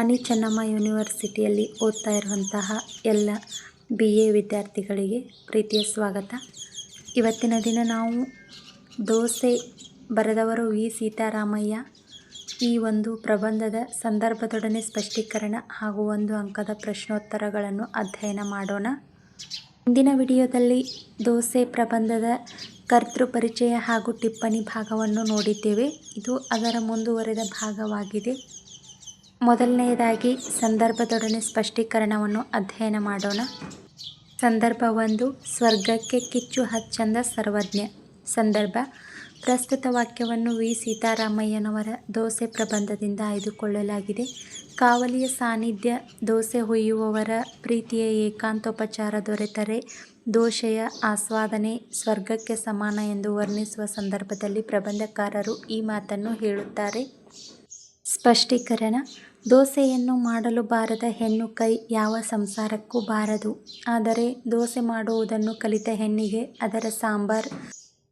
ರಾಣಿ ಚೆನ್ನಮ್ಮ ಯೂನಿವರ್ಸಿಟಿಯಲ್ಲಿ ಓದ್ತಾ ಇರುವಂತಹ ಎಲ್ಲ BA ವಿದ್ಯಾರ್ಥಿಗಳಿಗೆ ಪ್ರೀತಿಯ ಸ್ವಾಗತ. ಇವತ್ತಿನ ದಿನ ನಾವು ದೋಸೆ ಬರೆದವರು ವಿ ಸೀತಾರಾಮಯ್ಯ ಈ ಒಂದು ಪ್ರಬಂಧದ ಸಂದರ್ಭದೊಡನೆ ಸ್ಪಷ್ಟೀಕರಣ ಹಾಗೂ 1 ಅಂಕದ ಪ್ರಶ್ನೋತ್ತರಗಳನ್ನು ಅಧ್ಯಯನ ಮಾಡೋಣ. ಇಂದಿನ ವಿಡಿಯೋದಲ್ಲಿ ದೋಸೆ ಪ್ರಬಂಧದ ಕರ್ತೃ ಪರಿಚಯ ಹಾಗೂ ಟಿಪ್ಪಣಿ ಭಾಗವನ್ನು ನೋಡಿದ್ದೇವೆ. ಇದು ಅದರ ಮುಂದುವರೆದ ಭಾಗವಾಗಿದೆ. ಮೊದಲನೆಯದಾಗಿ ಸಂದರ್ಭದೊಡನೆ ಸ್ಪಷ್ಟೀಕರಣವನ್ನು ಅಧ್ಯಯನ ಮಾಡೋಣ. ಸಂದರ್ಭ 1, ಸ್ವರ್ಗಕ್ಕೆ ಕಿಚ್ಚು ಹಚ್ಚಂದ ಸರ್ವಜ್ಞ. ಸಂದರ್ಭ: ಪ್ರಸ್ತುತ ವಾಕ್ಯವನ್ನು ವಿ ಸೀತಾರಾಮಯ್ಯನವರ ದೋಸೆ ಪ್ರಬಂಧದಿಂದ ಆಯ್ದುಕೊಳ್ಳಲಾಗಿದೆ. ಕಾವಲಿಯ ಸಾನ್ನಿಧ್ಯ, ದೋಸೆ ಹುಯ್ಯುವವರ ಪ್ರೀತಿಯ ಏಕಾಂತೋಪಚಾರ ದೊರೆತರೆ ದೋಸೆಯ ಆಸ್ವಾದನೆ ಸ್ವರ್ಗಕ್ಕೆ ಸಮಾನ ಎಂದು ವರ್ಣಿಸುವ ಸಂದರ್ಭದಲ್ಲಿ ಪ್ರಬಂಧಕಾರರು ಈ ಮಾತನ್ನು ಹೇಳುತ್ತಾರೆ. ಸ್ಪಷ್ಟೀಕರಣ: ದೋಸೆಯನ್ನು ಮಾಡಲು ಬಾರದ ಹೆಣ್ಣು ಕೈ ಯಾವ ಸಂಸಾರಕ್ಕೂ ಬಾರದು. ಆದರೆ ದೋಸೆ ಮಾಡುವುದನ್ನು ಕಲಿತ ಹೆಣ್ಣಿಗೆ ಅದರ ಸಾಂಬಾರ್,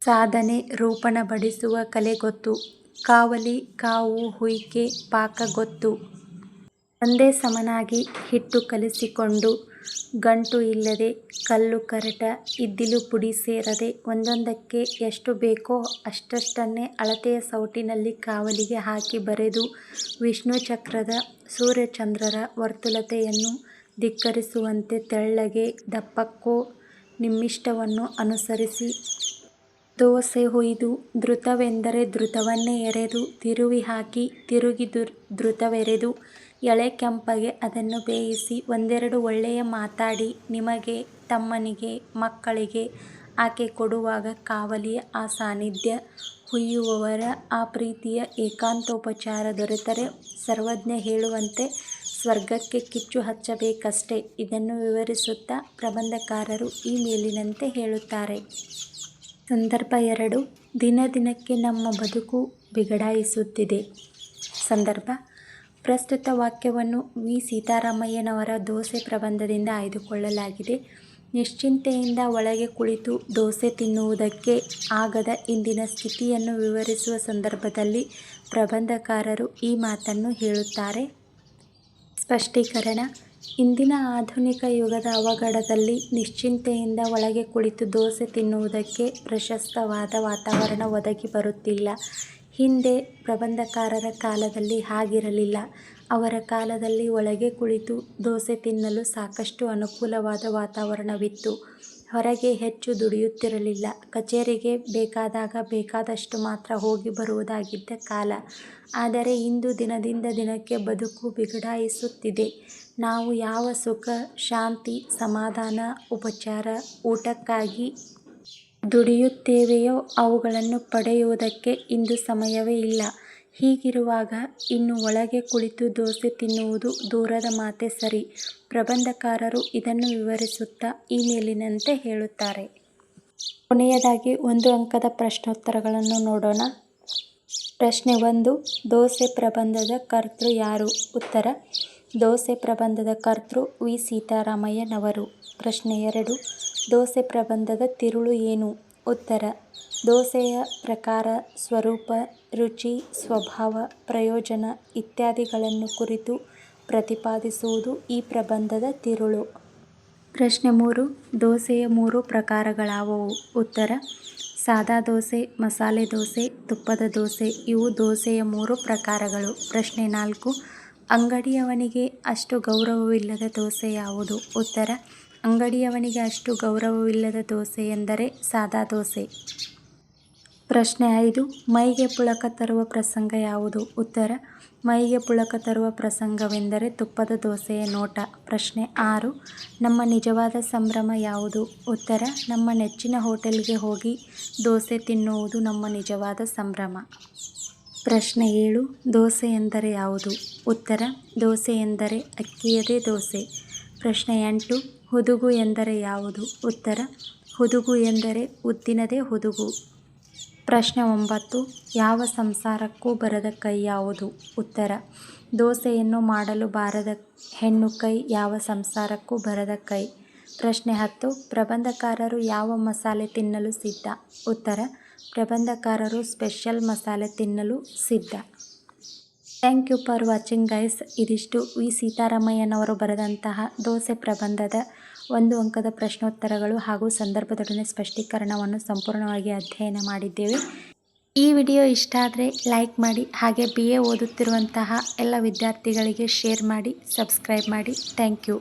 ಸಾಧನೆ, ರೂಪಣ ಬಡಿಸುವ ಕಲೆ ಗೊತ್ತು. ಕಾವಲಿ, ಕಾವು, ಹುಯ್ಕೆ, ಪಾಕ ಗೊತ್ತು. ಒಂದೇ ಸಮನಾಗಿ ಹಿಟ್ಟು ಕಲಿಸಿಕೊಂಡು ಗಂಟು ಇಲ್ಲದೆ ಕಲ್ಲು ಕರಟ ಇದ್ದಿಲು ಪುಡಿ ಸೇರದೆ ಒಂದೊಂದಕ್ಕೆ ಎಷ್ಟು ಬೇಕೋ ಅಷ್ಟಷ್ಟನ್ನೇ ಅಳತೆಯ ಸೌಟಿನಲ್ಲಿ ಕಾವಲಿಗೆ ಹಾಕಿ ಬರೆದು ವಿಷ್ಣು ಚಕ್ರದ ಸೂರ್ಯಚಂದ್ರರ ವರ್ತುಲತೆಯನ್ನು ಧಿಕ್ಕರಿಸುವಂತೆ ತೆಳ್ಳಗೆ ದಪ್ಪಕ್ಕೋ ನಿಮ್ಮಿಷ್ಟವನ್ನು ಅನುಸರಿಸಿ ದೋಸೆ ಹುಯ್ದು ಧೃತವೆಂದರೆ ಧೃತವನ್ನೇ ಎರೆದು ತಿರುವಿ ಹಾಕಿ ತಿರುಗಿ ಧೃತವೆರೆದು ಎಳೆ ಕೆಂಪಗೆ ಅದನ್ನು ಬೇಯಿಸಿ ಒಂದೆರಡು ಒಳ್ಳೆಯ ಮಾತಾಡಿ ನಿಮಗೆ, ತಮ್ಮನಿಗೆ, ಮಕ್ಕಳಿಗೆ ಆಕೆ ಕೊಡುವಾಗ ಕಾವಲಿಯ ಆ ಸಾನ್ನಿಧ್ಯ, ಹುಯ್ಯುವವರ ಆ ಪ್ರೀತಿಯ ಏಕಾಂತೋಪಚಾರ ದೊರೆತರೆ ಸರ್ವಜ್ಞ ಹೇಳುವಂತೆ ಸ್ವರ್ಗಕ್ಕೆ ಕಿಚ್ಚು ಹಚ್ಚಬೇಕಷ್ಟೆ. ಇದನ್ನು ವಿವರಿಸುತ್ತಾ ಪ್ರಬಂಧಕಾರರು ಈ ಮೇಲಿನಂತೆ ಹೇಳುತ್ತಾರೆ. ಸಂದರ್ಭ 2, ದಿನ ದಿನಕ್ಕೆ ನಮ್ಮ ಬದುಕು ಬಿಗಡಾಯಿಸುತ್ತಿದೆ. ಸಂದರ್ಭ: ಪ್ರಸ್ತುತ ವಾಕ್ಯವನ್ನು ವಿ ಸೀತಾರಾಮಯ್ಯನವರ ದೋಸೆ ಪ್ರಬಂಧದಿಂದ ಆಯ್ದುಕೊಳ್ಳಲಾಗಿದೆ. ನಿಶ್ಚಿಂತೆಯಿಂದ ಒಳಗೆ ಕುಳಿತು ದೋಸೆ ತಿನ್ನುವುದಕ್ಕೆ ಆಗದ ಇಂದಿನ ಸ್ಥಿತಿಯನ್ನು ವಿವರಿಸುವ ಸಂದರ್ಭದಲ್ಲಿ ಪ್ರಬಂಧಕಾರರು ಈ ಮಾತನ್ನು ಹೇಳುತ್ತಾರೆ. ಸ್ಪಷ್ಟೀಕರಣ: ಇಂದಿನ ಆಧುನಿಕ ಯುಗದ ಅವಘಡದಲ್ಲಿ ನಿಶ್ಚಿಂತೆಯಿಂದ ಒಳಗೆ ಕುಳಿತು ದೋಸೆ ತಿನ್ನುವುದಕ್ಕೆ ಪ್ರಶಸ್ತವಾದ ವಾತಾವರಣ ಒದಗಿ ಬರುತ್ತಿಲ್ಲ. ಹಿಂದೆ ಪ್ರಬಂಧಕಾರರ ಕಾಲದಲ್ಲಿ ಹಾಗಿರಲಿಲ್ಲ. ಅವರ ಕಾಲದಲ್ಲಿ ಒಳಗೆ ಕುಳಿತು ದೋಸೆ ತಿನ್ನಲು ಸಾಕಷ್ಟು ಅನುಕೂಲವಾದ ವಾತಾವರಣವಿತ್ತು. ಹೊರಗೆ ಹೆಚ್ಚು ದುಡಿಯುತ್ತಿರಲಿಲ್ಲ. ಕಚೇರಿಗೆ ಬೇಕಾದಾಗ ಬೇಕಾದಷ್ಟು ಮಾತ್ರ ಹೋಗಿ ಬರುವುದಾಗಿದ್ದ ಕಾಲ. ಆದರೆ ಇಂದು ದಿನದಿಂದ ದಿನಕ್ಕೆ ಬದುಕು ಬಿಗಡಾಯಿಸುತ್ತಿದೆ. ನಾವು ಯಾವ ಸುಖ, ಶಾಂತಿ, ಸಮಾಧಾನ, ಉಪಚಾರ, ಊಟಕ್ಕಾಗಿ ದುಡಿಯುತ್ತೇವೆಯೋ ಅವುಗಳನ್ನು ಪಡೆಯುವುದಕ್ಕೆ ಇಂದು ಸಮಯವೇ ಇಲ್ಲ. ಹೀಗಿರುವಾಗ ಇನ್ನು ಒಳಗೆ ಕುಳಿತು ದೋಸೆ ತಿನ್ನುವುದು ದೂರದ ಮಾತೇ ಸರಿ. ಪ್ರಬಂಧಕಾರರು ಇದನ್ನು ವಿವರಿಸುತ್ತಾ ಈ ಮೇಲಿನಂತೆ ಹೇಳುತ್ತಾರೆ. ಕೊನೆಯದಾಗಿ 1 ಅಂಕದ ಪ್ರಶ್ನೋತ್ತರಗಳನ್ನು ನೋಡೋಣ. ಪ್ರಶ್ನೆ 1, ದೋಸೆ ಪ್ರಬಂಧದ ಕರ್ತೃ ಯಾರು? ಉತ್ತರ: ದೋಸೆ ಪ್ರಬಂಧದ ಕರ್ತೃ ವಿ ಸೀತಾರಾಮಯ್ಯನವರು. ಪ್ರಶ್ನೆ 2, ದೋಸೆ ಪ್ರಬಂಧದ ತಿರುಳು ಏನು? ಉತ್ತರ: ದೋಸೆಯ ಪ್ರಕಾರ, ಸ್ವರೂಪ, ರುಚಿ, ಸ್ವಭಾವ, ಪ್ರಯೋಜನ ಇತ್ಯಾದಿಗಳನ್ನು ಕುರಿತು ಪ್ರತಿಪಾದಿಸುವುದು ಈ ಪ್ರಬಂಧದ ತಿರುಳು. ಪ್ರಶ್ನೆ 3, ದೋಸೆಯ 3 ಪ್ರಕಾರಗಳಾವುವು? ಉತ್ತರ: ಸಾದಾ ದೋಸೆ, ಮಸಾಲೆ ದೋಸೆ, ತುಪ್ಪದ ದೋಸೆ ಇವು ದೋಸೆಯ 3 ಪ್ರಕಾರಗಳು. ಪ್ರಶ್ನೆ 4, ಅಂಗಡಿಯವನಿಗೆ ಅಷ್ಟು ಗೌರವವಿಲ್ಲದ ದೋಸೆ ಯಾವುದು? ಉತ್ತರ: ಅಂಗಡಿಯವನಿಗೆ ಅಷ್ಟು ಗೌರವವಿಲ್ಲದ ದೋಸೆ ಎಂದರೆ ಸಾದಾ ದೋಸೆ. ಪ್ರಶ್ನೆ 5, ಮೈಗೆ ಪುಳಕ ತರುವ ಪ್ರಸಂಗ ಯಾವುದು? ಉತ್ತರ: ಮೈಗೆ ಪುಳಕ ತರುವ ಪ್ರಸಂಗವೆಂದರೆ ತುಪ್ಪದ ದೋಸೆಯ ನೋಟ. ಪ್ರಶ್ನೆ 6, ನಮ್ಮ ನಿಜವಾದ ಸಂಭ್ರಮ ಯಾವುದು? ಉತ್ತರ: ನಮ್ಮ ನೆಚ್ಚಿನ ಹೋಟೆಲ್ಗೆ ಹೋಗಿ ದೋಸೆ ತಿನ್ನುವುದು ನಮ್ಮ ನಿಜವಾದ ಸಂಭ್ರಮ. ಪ್ರಶ್ನೆ 7, ದೋಸೆ ಎಂದರೆ ಯಾವುದು? ಉತ್ತರ: ದೋಸೆ ಎಂದರೆ ಅಕ್ಕಿಯದೇ ದೋಸೆ. ಪ್ರಶ್ನೆ 8, ಹುದುಗು ಎಂದರೆ ಯಾವುದು? ಉತ್ತರ: ಹುದುಗು ಎಂದರೆ ಉದ್ದಿನದೇ ಹುದುಗು. ಪ್ರಶ್ನೆ 9, ಯಾವ ಸಂಸಾರಕ್ಕೂ ಬರದ ಕೈ ಯಾವುದು? ಉತ್ತರ: ದೋಸೆಯನ್ನು ಮಾಡಲು ಬಾರದ ಹೆಣ್ಣು ಕೈ ಯಾವ ಸಂಸಾರಕ್ಕೂ ಬರದ ಕೈ. ಪ್ರಶ್ನೆ 10, ಪ್ರಬಂಧಕಾರರು ಯಾವ ಮಸಾಲೆ ತಿನ್ನಲು ಸಿದ್ಧ? ಉತ್ತರ: ಪ್ರಬಂಧಕಾರರು ಸ್ಪೆಷಲ್ ಮಸಾಲೆ ತಿನ್ನಲು ಸಿದ್ಧ. Thank you for watching guys. ಇದಿಷ್ಟು ವಿ ಸೀತಾರಾಮಯ್ಯನವರು ಬರೆದಂತಹ ದೋಸೆ ಪ್ರಬಂಧದ 1 ಅಂಕದ ಪ್ರಶ್ನೋತ್ತರಗಳು ಹಾಗೂ ಸಂದರ್ಭದೊಡನೆ ಸ್ಪಷ್ಟೀಕರಣವನ್ನು ಸಂಪೂರ್ಣವಾಗಿ ಅಧ್ಯಯನ ಮಾಡಿದ್ದೇವೆ. ಈ ವಿಡಿಯೋ ಇಷ್ಟ ಆದರೆ ಲೈಕ್ ಮಾಡಿ, ಹಾಗೆ BA ಓದುತ್ತಿರುವಂತಹ ಎಲ್ಲ ವಿದ್ಯಾರ್ಥಿಗಳಿಗೆ ಶೇರ್ ಮಾಡಿ, ಸಬ್ಸ್ಕ್ರೈಬ್ ಮಾಡಿ. Thank you.